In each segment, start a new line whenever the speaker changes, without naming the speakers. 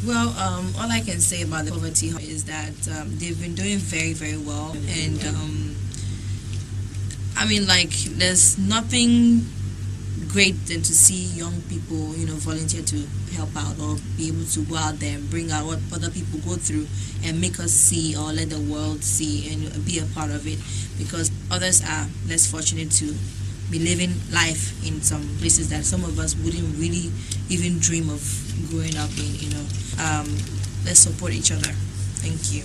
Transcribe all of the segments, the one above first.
Well, all I can say about the poverty is that they've been doing very, very well, and I mean, like, there's nothing great than to see young people, volunteer to help out or be able to go out there and bring out what other people go through and make us see or let the world see and be a part of it, because others are less fortunate to be living life in some places that some of us wouldn't really even dream of growing up in. Let's support each other. Thank you.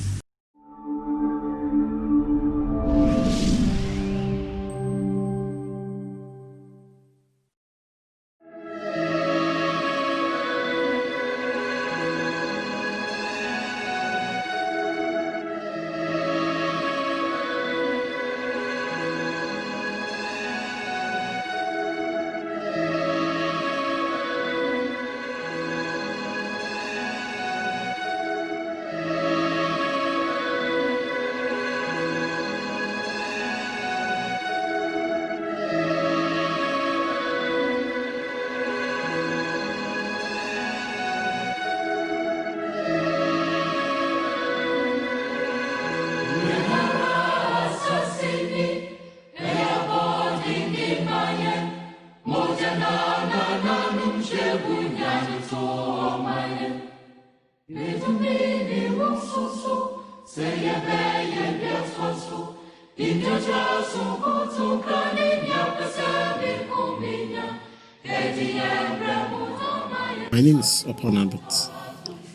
My name is Upon Abbott,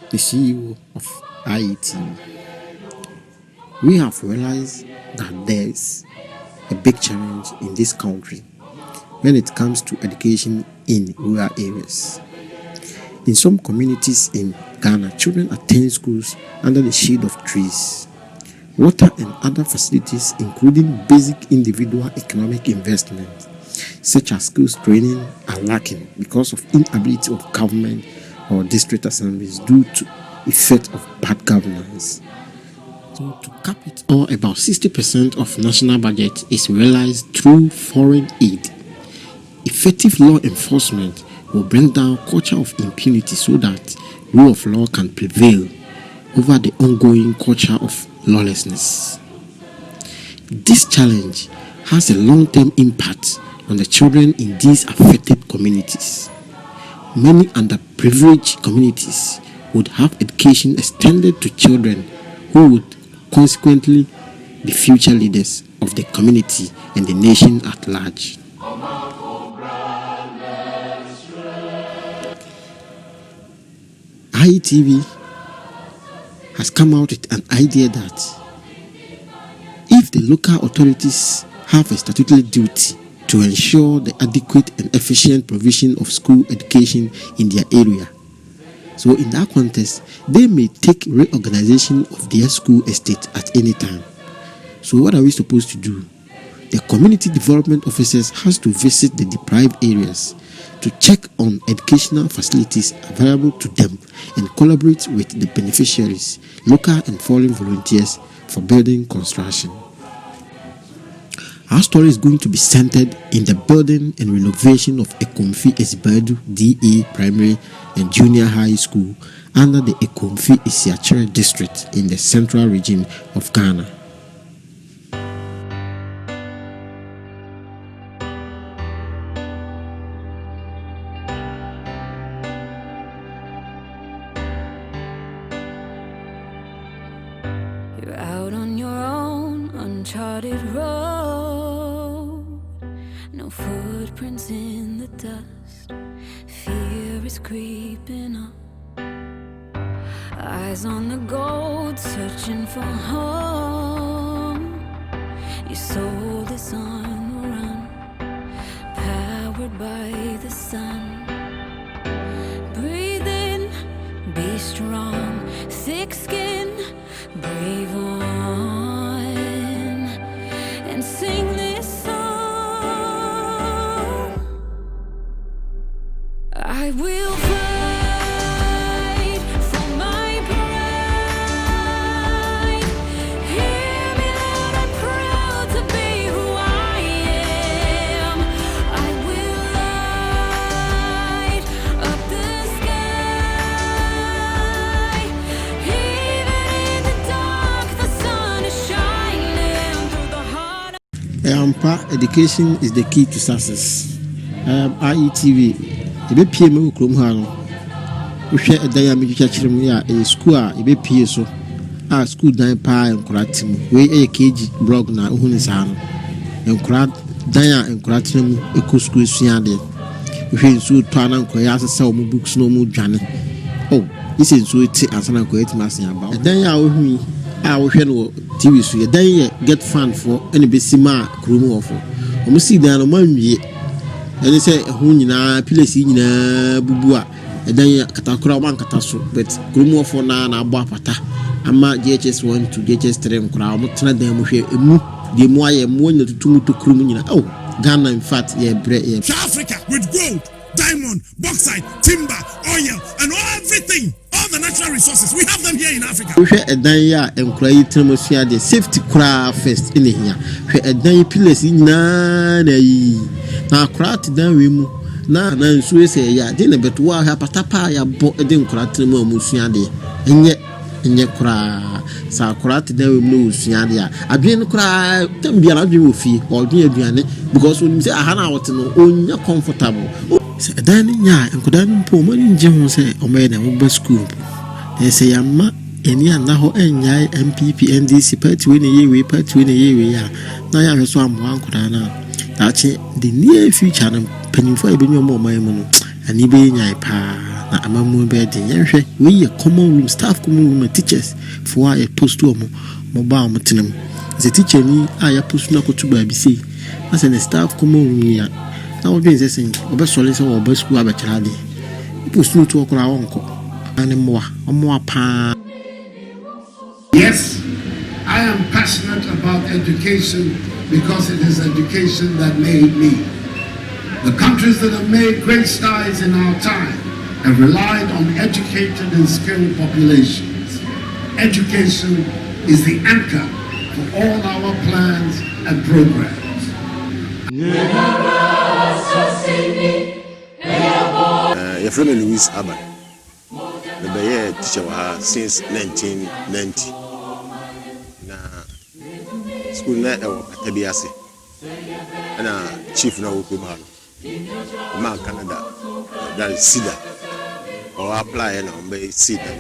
the CEO of IETV. We have realized that there is a big challenge in this country when it comes to education in rural areas. In some communities in Ghana, children attend schools under the shade of trees. Water and other facilities, including basic individual economic investment, such as skills training, are lacking because of inability of government or district assemblies due to effect of bad governance. So to cap it all, about 60% of national budget is realized through foreign aid. Effective law enforcement will bring down culture of impunity so that rule of law can prevail over the ongoing culture of lawlessness. This challenge has a long-term impact on the children in these affected communities. Many underprivileged communities would have education extended to children who would consequently be future leaders of the community and the nation at large. IETV has come out with an idea that if the local authorities have a statutory duty to ensure the adequate and efficient provision of school education in their area, so in that context, they may take reorganization of their school estate at any time. So what are we supposed to do? The community development officers has to visit the deprived areas to check on educational facilities available to them and collaborate with the beneficiaries, local and foreign volunteers for building construction. Our story is going to be centered in the building and renovation of EKUMFI DA Primary and Junior High School under the EKUMFI district in the central region of Ghana.
You're out on your own, uncharted road. No footprints in the dust. Fear is creeping up. Eyes on the gold, searching for home. Your soul is on the run, powered by the sun. Breathe in, be strong, thick skin, brave on, and sing this song. I will fight for my pride. Hear me loud and proud to be who I am. I will light up the sky.
Ampa, education is the key to success. IETV, ebe pie me ukrom ha no. Wo hwe edan ya me twachire mu ya school a ebe pie so. School dan pa enkoratim. We KG blog na ohun sa no. Enkorat dan ya enkoratim mu eko school suade. Wo hwe nsu to anan koya asesa o mu books no mu dwane. Oh, this is so it answer ko it masin aba. Edan ya ohun wo hwe no TV so ye dan ye get fan for any besima krom ofo. Omo si dan no manwie. Ene say ho nyina place nyina bubu a edan katakura wan kataso but krom ofo na abo apata ama GHS 1 to GHS 3 nkura omo tena dan mo hwe emu de mo aye mo nya tutumu to krom nyina. Oh, Ghana in fact ye bre ye
Africa with gold, diamond, bauxite, timber, oil, and everything. All the natural resources, we have them here in Africa.
We edan ya enkura yi tremosia de safety kura first in here. We edan pillars na yi na kura ti dan we mu na nsu ese ya de na beto wa ha patapa ya bo de nkura tremo amusua de enye kura sa kura ti dan we mu no usua de a adwen kura tam bia na adwen ofi odwen aduane because when say aha na wote no onya comfortable. Edan nya enkuda mpo mo nje ho say o me na mo ba school. They say yamma eni anda ho enyai MPP NDC party we ne yewe party we ne yewe ya na ya hweso ambo ankuda na dache the near future na penifo e benyo mo man mu no ani be nyai pa na amamu be de yenhwe we common room staff common room teachers for a post to mo ba mo tenam the teacher ni aya post na ko tuba bi sei na say the staff common room ya na wo bin say obe sole say wo ba school abekira de post no to okura wonko ani mo pa.
Yes, I am passionate about education because it is education that made me. The countries that have made great strides in our time have relied on educated and skilled populations. Education is the anchor for all our plans and programs.
Your friend Louis Aban, the teacher since 1990. School na Atabiase and chief na Ukumalo. Ma Canada, that is Sida. Or apply and obey Sida.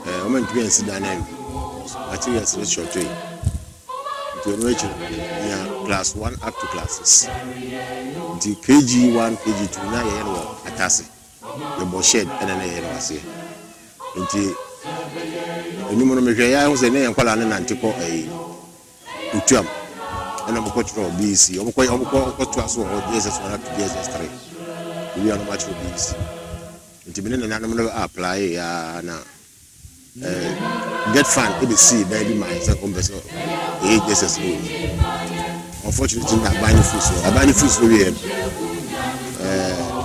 I went to be in Sida name. I think it's a short way. To enrich class 1 up to classes. The KG1, KG2, na yellow atase. The Boshed and an air was here. The number was the name of Colonel Antico a Utuam. And I'm a coach for BC. I'm quite to us or Jesus 1 up to Jesus 3. We are not much for BC. And I'm going to apply now. Get fun, ABC, baby, my second vessel. Jesus. Unfortunately, I'm buying food for you.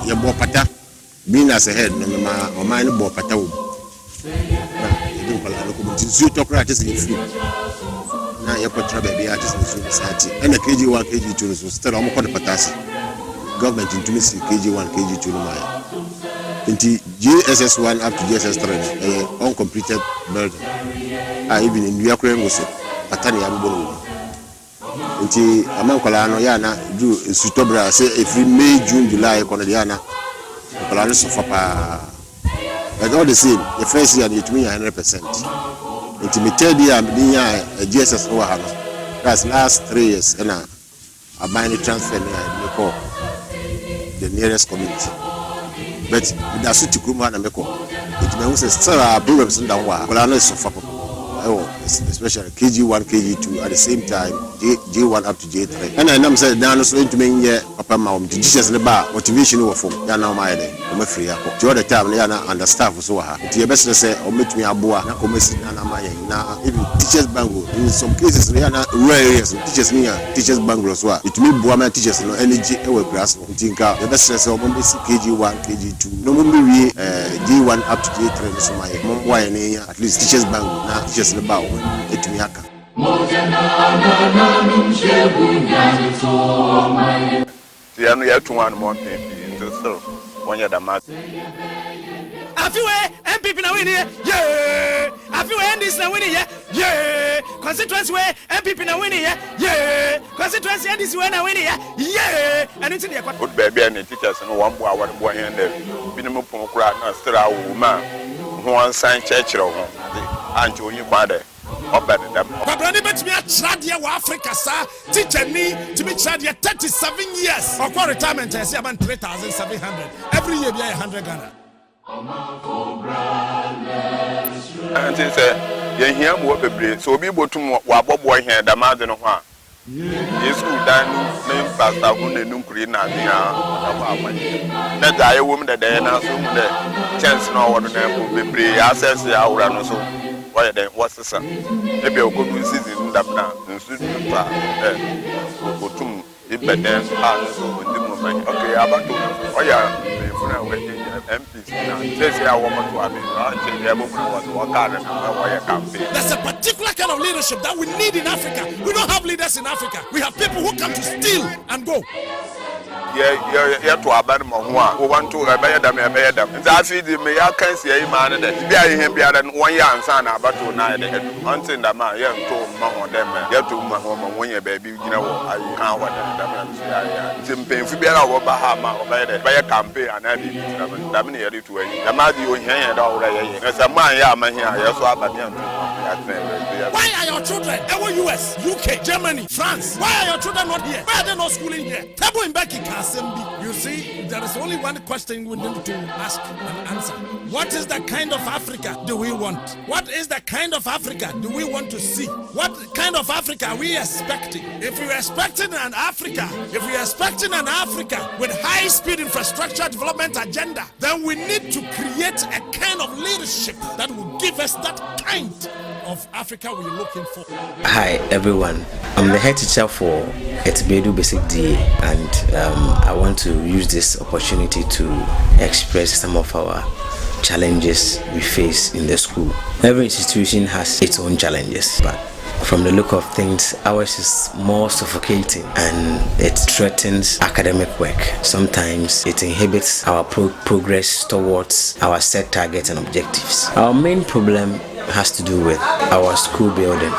Your bopata being as a head, no matter or mine bopata. You talk right as in food. Now you're baby artist in society. And the KG1, KG2 is still almost called the patasi. Government into KG1, KG2 Maya. Into GSS1 up to GSS3, uncompleted building. Even in Ukraine was Patani Abu. Into Amankolano Yana do Sutobra say every May, June, July, Conadiana, Colano Sofa. But all the same, the first year it means 100%. Into me third year, I'm doing a GSS Ohana. That's last 3 years, and I buy the transfer near the nearest community. But that's what you come and make it means still programs in that way. Colano Sofa. Especially KG1, KG2 at the same time, J1 up to J3. And I'm saying, now so into me, Papa Mom, the teachers in the bar, motivation over Yana Maya, I'm a free. The other time, Yana understand for so hard. The best to say, or meet me a boa, not commerce Nana Maya. Now, even teachers bango, in some cases, Yana rare areas, teachers near teachers bango as well. It means Boama teachers no energy, our grass, Tinka, the best to say, KG1, KG2, no more J1 up to J3, so my mom, why at least teachers bango, now teachers. About it miaka.
The only have to 1 month into so 1 year the math.
Have you MPP now in here? Yeah. Have you this now in here? Yeah.
constituency where MPP na winning, yeah, constituency NDC where na winning, yeah, and it's in the
Good baby and the teachers and one boy, one boy, and the minimum crowd, and still a woman who wants sign church or and you father.
But when you bet me a Tradia Africa, sir, teacher me to be Tradia 37 years. Or for retirement, I say about 3,700. Every year, 100 Ghana.
And he said, you hear what baby, so be able to what boy here, the mother of one. Yes, good, then name pastor who the new green and that I woman that they announced the chance no one will be access the hour and so. Why then? What's the son? Maybe I'll go to season that now and soon go to it, but then okay, about to oh yeah, MPs says I want to have it.
There's a particular kind of leadership that we need in Africa. We don't have leaders in Africa. We have people who come to steal and go.
Yeah, to abandon who want to obey them. That's it. Me, I can see a man that be I him be than 1 year and son about to night until the man, young told Mamma them, you to my home when your baby, you know, I can't want them. Jim Payne, if you be a Bahama or by a campaign and I did damn near to a Yamadi or hand already. As a man, yeah, man, here, I also have a young.
Why are your children ever US, UK, Germany, France? Why are your children not here? Why are they not schooling here? Table in Becky Assembly. You see, there is only one question we need to ask and answer. What is the kind of Africa do we want? What is the kind of Africa do we want to see? What kind of Africa are we expecting? If we're expecting an Africa with high-speed infrastructure development agenda, then we need to create a kind of leadership that will give us that kind of Africa we're looking for.
Hi everyone, I'm the head teacher for ETSIBEEDU Basic DA, and I want to use this opportunity to express some of our challenges we face in the school. Every institution has its own challenges, but from the look of things, ours is more suffocating and it threatens academic work. Sometimes it inhibits our progress towards our set targets and objectives. Our main problem has to do with our school building.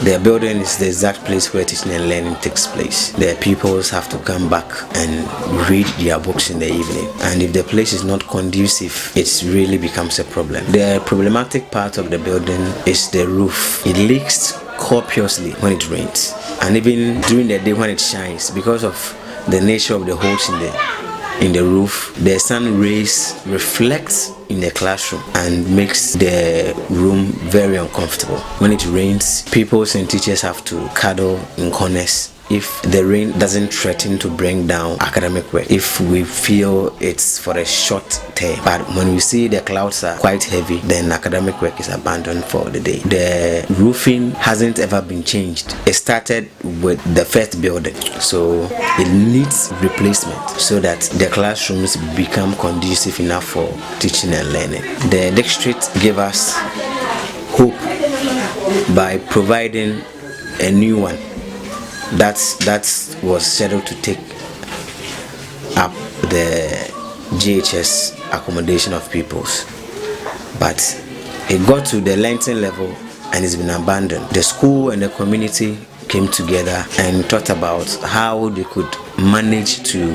The building is the exact place where teaching and learning takes place. The pupils have to come back and read their books in the evening, and if the place is not conducive, it really becomes a problem. The problematic part of the building is the roof. It leaks copiously when it rains, and even during the day when it shines, because of the nature of the holes in the roof, the sun rays reflect in the classroom and makes the room very uncomfortable. When it rains, pupils and teachers have to cuddle in corners if the rain doesn't threaten to bring down academic work, if we feel it's for a short term. But when we see the clouds are quite heavy, then academic work is abandoned for the day. The roofing hasn't ever been changed. It started with the first building, so it needs replacement so that the classrooms become conducive enough for teaching and learning. The district gave us hope by providing a new one that was scheduled to take up the GHS accommodation of pupils, but it got to the Lenten level and it's been abandoned. The school and the community came together and thought about how they could manage to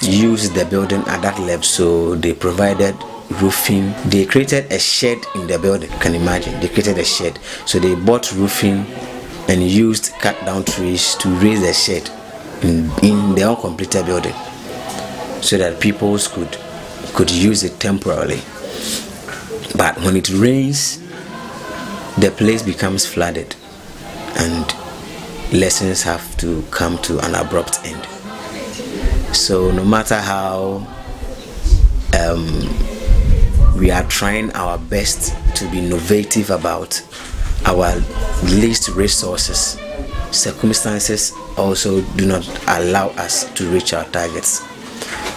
use the building at that level, so they provided roofing. They created a shed in the building. You can imagine, they created a shed, so they bought roofing and used cut down trees to raise the shed in the uncompleted building so that people could use it temporarily. But when it rains, the place becomes flooded and lessons have to come to an abrupt end. So no matter how we are trying our best to be innovative about our least resources, circumstances also do not allow us to reach our targets.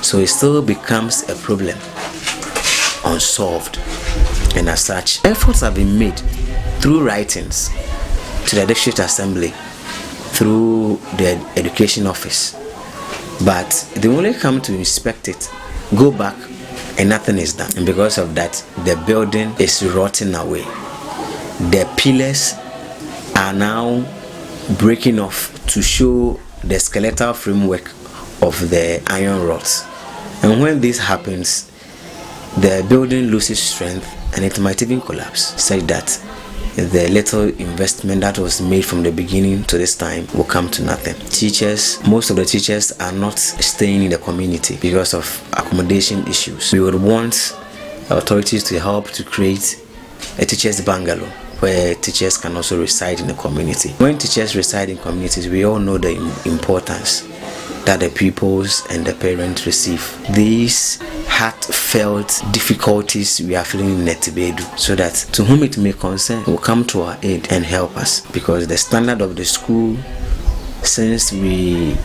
So it still becomes a problem unsolved, and as such, efforts have been made through writings to the district assembly, through the education office, but they only come to inspect it, go back, and nothing is done. And because of that, the building is rotting away. The pillars are now breaking off to show the skeletal framework of the iron rods. And when this happens, the building loses strength and it might even collapse, such that the little investment that was made from the beginning to this time will come to nothing. Most of the teachers are not staying in the community because of accommodation issues. We would want authorities to help to create a teachers' bungalow where teachers can also reside in the community. When teachers reside in communities, we all know the importance that the pupils and the parents receive. These heartfelt difficulties we are feeling in ETSIBEEDU, so that to whom it may concern will come to our aid and help us, because the standard of the school since we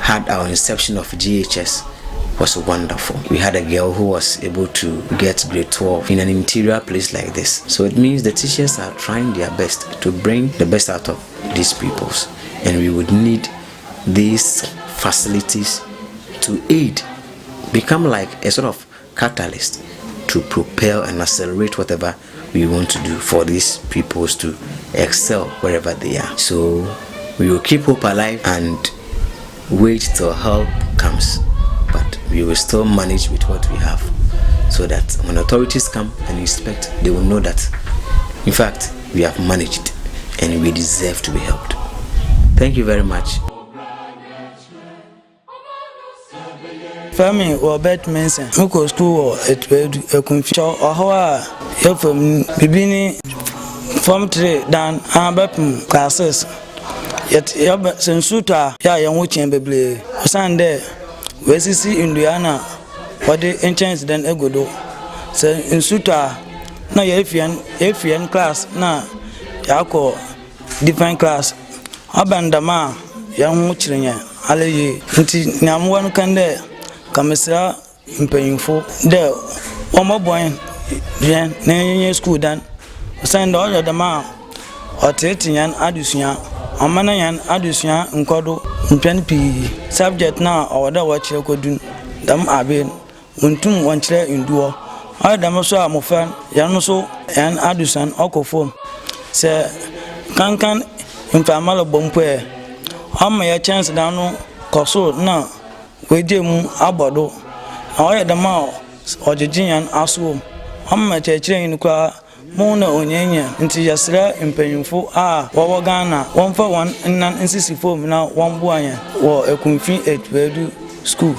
had our inception of GHS was wonderful. We had a girl who was able to get grade 12 in an interior place like this. So it means the teachers are trying their best to bring the best out of these pupils, and we would need these facilities to aid, become like a sort of catalyst to propel and accelerate whatever we want to do for these pupils to excel wherever they are. So we will keep hope alive and wait till help comes, but we will still manage with what we have, so that when authorities come and inspect, they will know that in fact we have managed and we deserve to be helped. Thank you very much.
Family or bed mention, Muko school or ETSIBEEDU or you from Bibini from 3 down Abapum classes. Yet Sensuta, young watching baby. Sunday, where see Indiana, what the enchants then Egodo. Sensuta, no, Efian class, na Yako, different class. Abandama, young watching ya, Alaye, Namuan Kande. Kamisa mpanyinfo de omo boy yen na yenye school dan send all the ma otetian adusua amana yan adusua nkodo mpyan pi subject na oda wachire kodun dam aben untum wanchire induo adam so amofan yan so yan adusan okofom se kankan infamalo bompoe amma ya chance danu koso na wejemu abodo oye dama ojejian aso amma chechire ni kwa mona onyenye nti yasra mpanyimfo a wowo Ghana wonfa won nnan nsisi fom na wonbo anya wo EKUMFI ETSIBEEDU school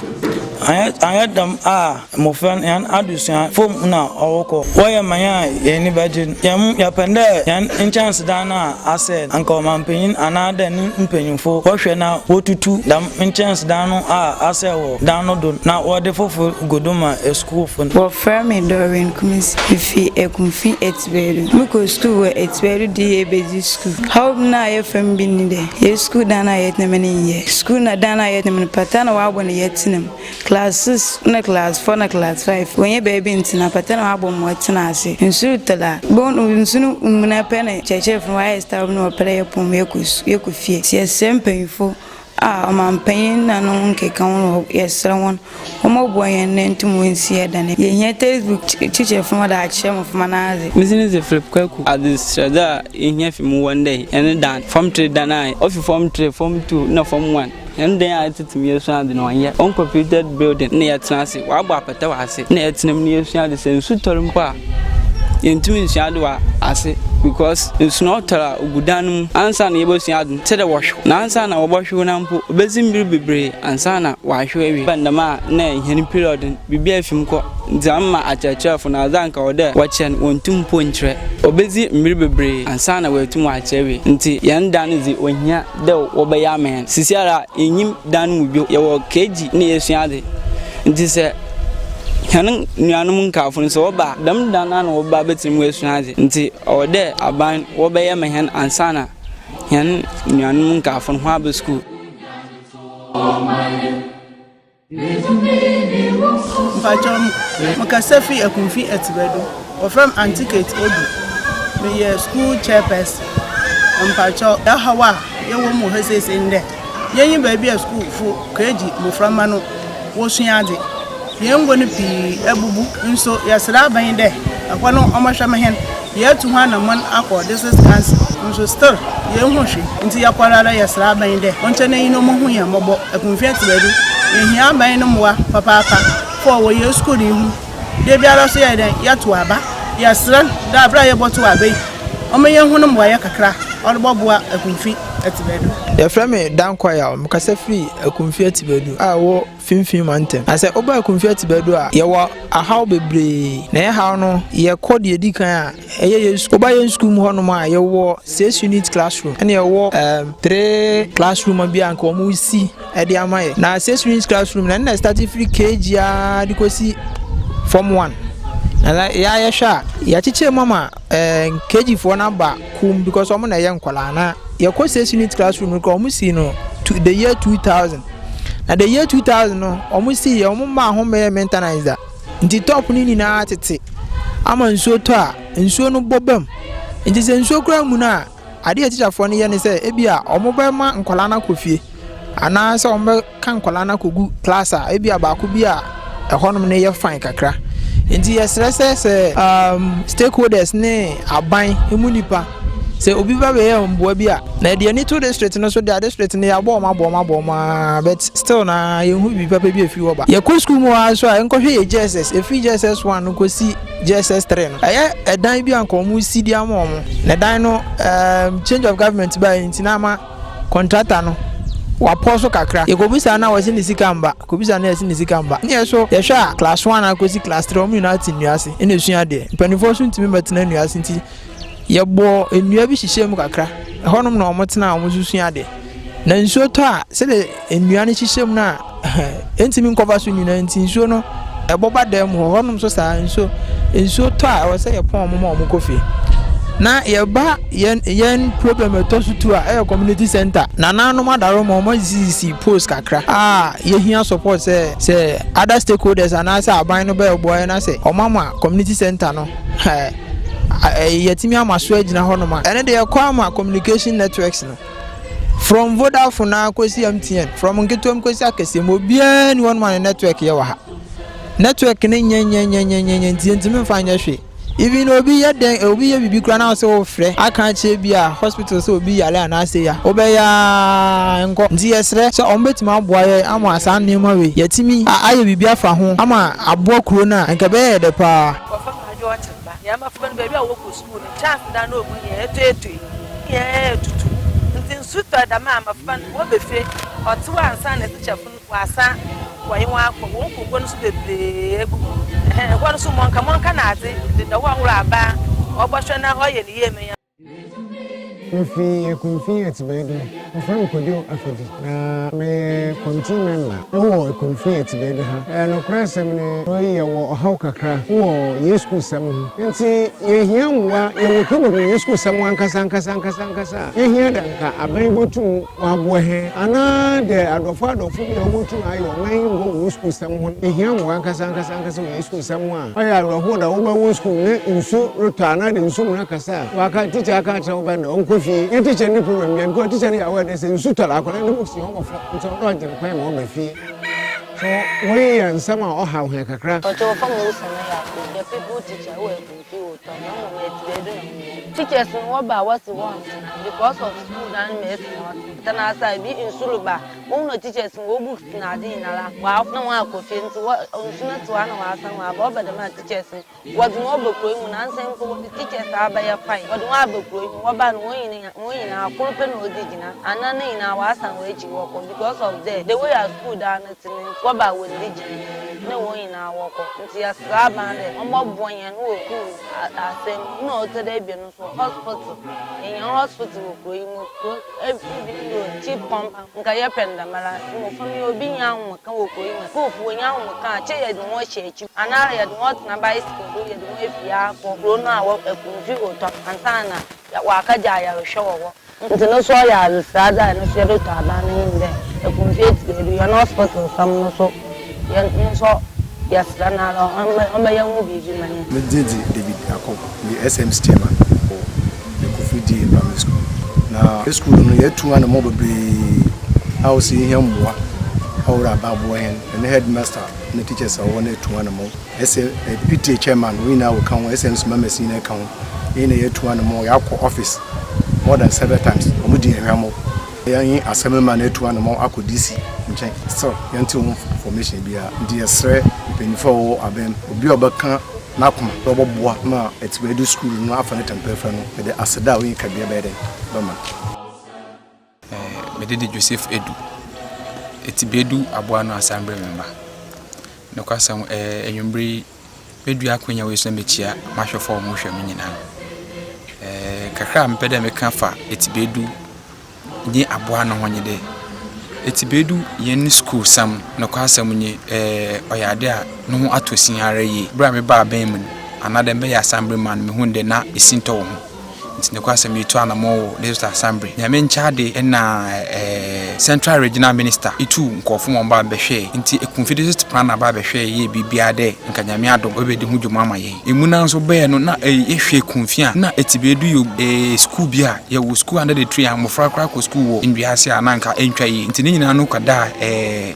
ayadam a mofan yan adusan fom na owoko woye manya yeni bajin yam yapende yan chance dana ase anka mampanyin anada ni mpanyimfo wohwe na wotutu dam chance dano a ase wo dano don na wode fofo godoma school fon
wo frame Doreen kumisi ifi EKUMFI ETSIBEEDU muko school ETSIBEEDU di ebezi school how na ye fam bi ni de ye school dana ye tnemeni ye school na dana ye tnemeni patana wa abone ye tinem classes na class 4 na class 5 when you baby ntina patana wa abom watina ase nsu tala bon nsunu muna pene cheche from why star no opere yepom yekufie sie sempefo amampanyin na no nkeka won yesra won omo boyen nentum wensi edane ye hia Facebook teacher from da achem from manaze
business the flip kwaku administrator hia film one day and dan form 3 dan of form 3 form 2 na form 1 and then I took me so and no one uncompleted building near transit wa gba pata wa ase na etinam ne yesu ade sensu torumpa yentumi nsuadwa ase because it's not ugudanum ansa na yebosu adu tede wahwo na ansa na wobahwo na mpo obezimbiri bebre ansa na wahwo ewi bandama na heni period bibia afim ko nzamma achachafo na azanka ode wachen wontum ponchre obezi mbiri bebre ansa na watum wachewe nti yandan zi ohia de wobeya men sisiara enyim dan mubio yewo keji na yesu ade nti se hanan nuanum nkafo so oba dam dana na oba betim wesuaze nti ode aban obeye mehen ansana han nuanum nkafo ho aba school
Mpachom makasafi EKUMFI ETSIBEEDU from Antikate Odu me school chairperson mpacho ya hawa yewo mo hesese nde yenyi baby school fo keji moframa no wosuade yengo ni pi ebubu nso yasra ban de akwano omahwema hen yɛtu ho anamɔn akɔ district council nso still yɛnhu hwe nti yɛkɔrara yɛsra aban dɛ ɔnkyɛ na yino mo ho yɛ mmɔbɔ Ekumfi Etibeedu yɛhia aban no mmoa papaapa fɔ wɔ yɛ school hu de biara so yɛ dɛ yɛto aba yɛsra da abra yɛbɔto aba yi ɔmo yɛnhu no mmoa yɛ kakra ɔrebɔboa Ekumfi Etibeedu
yɛfrɛ me dankwaya mkasa firi Ekumfi Etibeedu a wɔ finfin mantem asɛ oba Ekumfi Etibeedu a yɛwɔ ahaw bebree na yɛ haw no yɛkɔ de edi kan a ɛyɛ yɛ oba yɛ school mu hɔ nom a yɛwɔ 6 unit classroom ɛna yɛwɔ 3 classroom bi a nka ɔmo si ɛde ama yɛ na 6 unit classroom na na start free kg a de kosi form 1 na ya hwɛ a yɛkyekyɛ mama kg for na ba kum because ɔmo na yɛ nkwala na yɛkɔ 6 unit classroom no ɔmo si no the year 2000 na the year 2000 no ɔmo si ɔmo ma ho mɛ maintenance da nti top ni nyinaa tete ama nsuo tɔ a nsuo no bɔbam nti sɛ nsuo kura mu na ade teacher for no yɛ ne sɛ ebi a ɔmo bɛ ma nkwala na kofie ana sɛ ɔmo bɛ kan nkwala na kogu class a ebi a baako bi a ɛhɔnom ne yɛ fine kakra nti yɛsrɛ sɛ stakeholders ne aban emu nipa sɛ obi ba bɛyɛ mboa bi a na deɛ ni to district no so deɛ district ne yɛabɔ ɔma but still na yɛhu bi papa bi afi hɔ ba yɛkɔ school mu a so a nkɔhwɛ yɛ JSS efi JSS 1 no kɔsi JSS 3 no ɛyɛ ɛdan bi a nkɔmu si di ama ɔmo na dan no change of government ba nti na ama contractor no wapɔ so kakra yɛkɔbisa na wɔsi ne sika mba kɔbisa na yɛsi ne sika mba ne yɛ so yɛhwɛ a class 1 akɔsi class 3 ɔmo nyinaa te nnuase ɛna esua deɛ mpanimfoɔ so ntumi bɛtena nnuase nti yɛbɔ nnua bi hyehyɛ mu kakra ɛhɔnom na ɔmo tena ɔmo susua de na nsuo tɔ a sɛde nnua no hyehyɛ mu na ntimi nkɔfa so nyina nti nsuo no ɛbɔba dam mu hɔnom so saa nsuo tɔ a ɛwɔ sɛ yɛpɔn ɔmo ma ɔmo kɔfie na yɛba yɛn problem ɛtɔ so tu a ɛyɛ community center na nanom adaro ma ɔmo sisi post kakra a yɛhia support sɛ other stakeholders anaasɛ aban no bɛyɛ boa na sɛ ɔmo ama community center no yɛtimi ama so agina hɔ nom a ɛne de yɛkɔ ama communication networks no from Vodafone na kosi MTN from nketom kosi akɛse mo bia ni wɔn ma network yɛ wɔ ha network ne nyɛ ntimi mfa nyɛ hwe even obi yɛ den obi yɛ bibi kura na sɛ wo frɛ aka kyɛ bi a hospital sɛ obi yale anaasɛ ya obɛya nkɔ nti yɛsrɛ sɛ ɔmo betimi aboa yɛ ama asa nneɛma we yɛtimi ayɛ bibi afa ho ama aboa kuro na nka bɛyɛ de paa
yamba fubani baby a woko school ni chance da no ogun ye eto ye tutu nti nsuto da ma fubani wo befe otu ansa na teacher fun wasa wayin wa akọ wo ko no so bebre egu wo no so monka na ade da wo awura aba ogbahwe na hoye ni ye me
Efi Ekumfi Etibeedu ofan kodio afedi na me committee member wo Ekumfi Etibeedu ha no krasem ne oye wo haw kakra wo yesku sam nti yehia nwa ye wo yesku sam ankasa yehia danka aban botum wabo he ana de adofo bi botum ayo man wo yesku sam ho yehia nwa ankasa wo yesku sam a oya adofo da wo ba wo school ne nsu rotana de nsu mu akasa waka teacher aka cha wo ba na onko you teach any problem, you go teach any awareness and suit a and you see home of Roger Pam on the fee. So, we and some are how he can crack.
But your family, the people teacher will confuse teachers in what about what you want because of school and medicine. Then as I be in Suluba, only teachers in books Nadina, wow, no one could feel to what on to one of us and about the teachers. What more book when answering for the teachers are by a fine, but one book what about winning our pulpin or digina, and none in our ass and wage walk because of the way our school done it in what about when digina, no one in our walk until a slab and a mob boy and who I say no today be no hospital. In your hospital, every cheap pump, and Kayapenda, Mala, from your being young, go when young can't change the more shake you. And I had not na bicycle, you do if you are for grown out a computer and Sana, Wakajaya show. Until no soil, the father and the shadow taban in there. A computer, you are not hospital, some so. Yes, I'm a young movie.
David Ako, the SM chairman for the Kofi Primary School. Now, the school no yet 2 and more be house in him. hold about boy and the headmaster and the teachers are one to one more. As a PTA chairman, we now come SM members in account in a year to one more office more than several times. We didn't have more. Assemblyman to one more ako DC. So, yanti formation be a dear sir, before Abem, be about Nakuma, Bobo, ma, it's where do school, no affinity and perfect, but the Asada we can be a better.
Medidi Joseph Edu. ETSIBEEDU Abuano Assembly member. No kwasam enyumbre medua kwenya we so mechia mahwefo mo hwam nyina. Kakra mpede meka fa ETSIBEEDU nyi Abuano honye de. ETSIBEEDU yen school sam no kwasam nyi oyade a no ho atosin ara yi. Bra me ba ben mu anade me ya assembly man me hunde na esinto wo. Ne kwasam yitu anamo legislative assembly nyame nchade na central regional minister itu nkofo mo ba behwe nti EKUMFI plan ba behwe ye bibia de nka nyame adom obedi hu dwuma amaye emuna nso be no na ehwe EKUMFI a na ETSIBEEDU yo school bia ye wo school under the tree amofra kra ko school wo ndwiase ananka entwa yi nti ne nyina no kwada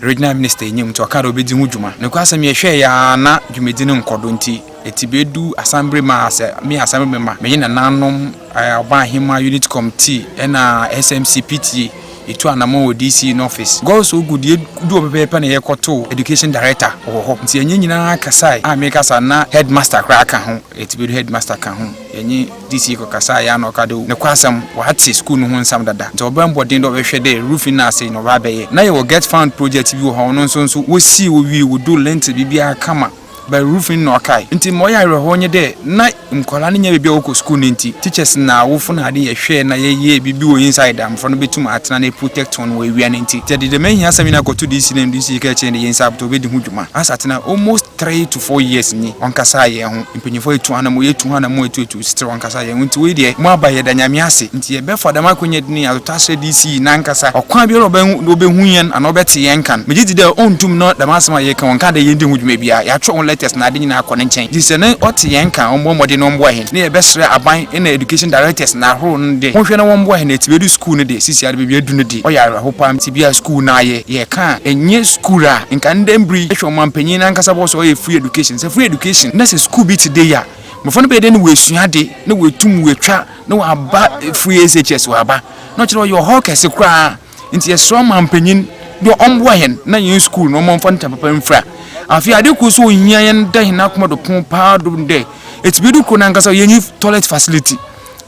regional minister nyem to akara obedi hu dwuma ne kwasam ye hwe ya na dwumedi no nkodo nti ETSIBEEDU assembly ma me assembly member me nyina nanom Aban Hima Unit Committee na SMCPT itu anamo DC in office go so good do pepe na yekoto education director ho nti enye nyina kasai me kasa na headmaster kra ka ho ETSIBEEDU headmaster ka ho enye DC ko kasai ya no kado ne kwasam wati school no ho nsam dada nti obambodin do behwe de roofing na say no ba beye na ye get fund project bi ho no nso wo si wo wi wo do lent bibia kama by roofing no kai nti moya rehonye de na mkola ne nya bibia wo school nti teachers na wo funa ade ye hwe na ye bibi wo inside am for no betum atena na protect on we wia nti tedi de men hiasa mina go to DC na DC ka che ne yin sabto be di hudwuma asatena almost 3 to 4 years ni onkasa ye ho mpanyifo etu ana mo yetu ana mo etu still onkasa ye nti we de mo abaye da nyame ase nti ye be for da makonye ni atase DC na nkasa okwan bi ro be hu yen ana obete yen kan megidi de ontum no da masema ye kan onka da ye ndi hudwuma bia ya twa latest na ade nyina akone nchen dise ne ote yen kan ommode no mbo he ne ye besre aban in education directors na horo nde wonhwe na wombo he na ETSIBEEDU school ne de sisi ade bibia du ne de oyare ho pam tibia school na ye kan enye school a nka ndembri ehwe omampanyin na nkasa bo so free education say free education na say school bi today ya mofo be de ne wesuade ne wetum wetwa ne waba free SHS waba no kire yo ho kese kra nti ye so omampanyin do ombo he na yin school no momfo ntapapa mfra afi ade ku so hia yen da hina kuma do pon pa do de ETSIBEEDU ko na nkasa yenyi toilet facility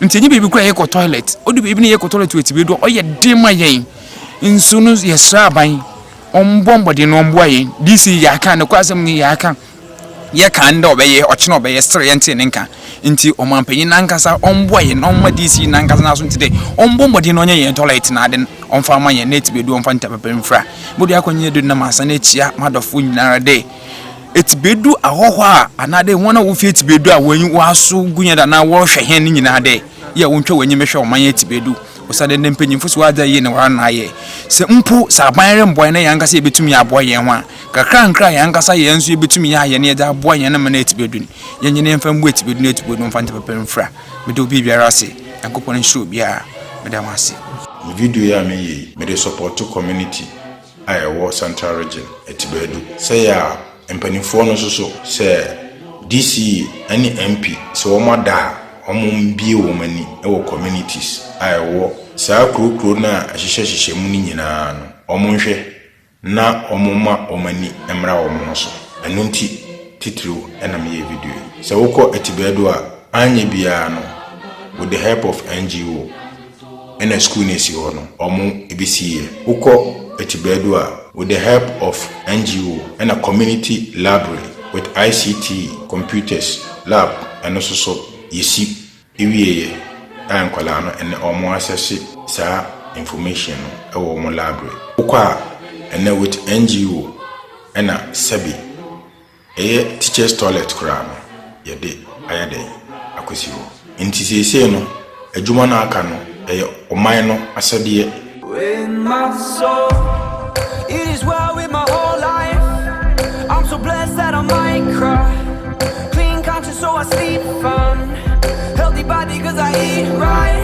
nti enyi bibi kura ye ko toilet odi bibi ne ye ko toilet ETSIBEEDU oye dema yen nsunu ye sraban ombombo de no ombo yen DC ya kan ne kwasem ni ya kan ye kan da obeye oche na obeye stre yen tin nka nti omampanyin na nkasa ombo yen omma DC na nkasa na so nti de ombombo de no onye yen toilet na ade omfa ma yen ETSIBEEDU omfa ntapapa mfra bodi akonye do na masa na chia madofo nyinara de ETSIBEEDU ahoho a anade wona wo fi ETSIBEEDU a wanyi waso gunya da na wo hwe hen ni nyina de ye wontwa wanyi mehwe oman ETSIBEEDU osade ne mpanyimfo so ada ye ne wa na ye se mpo sa banre mboy na yankasa ebetumi aboy ye ho a kakra nkra yankasa ye nso ebetumi ya ye ne da aboy ye na ma na ETSIBEEDU ni ye nyine mfa mbu ETSIBEEDU na ETSIBEEDU mfa ntapapa mfra mede obi biara se yankopon show bia mede amase
video ya me mede support community ayewo central region ETSIBEEDU say ya empanifo no so say DC any MP so omada omumbie wo mani e communities ayewo saa krokro na ahihye mu ni nyina no omonhwe na omoma omani emra omo so eno nti titru ena me video say woko ETSIBEEDU a anye bia no with the help of NGO in a school nesi hono omo ebisiye woko ETSIBEEDU a with the help of NGO and a community library with ICT computers lab and also so yesi ewiye ankwala no and omo access sa information e wo mo library ukwa and with NGO and a sabi teachers toilet kra no yede ayade akwesiwo nti sese no adwuma na aka no oman no asade
with my soul. It is well with my whole life. I'm so blessed that I might cry. Clean conscience so I sleep fine. Healthy body cause I eat right.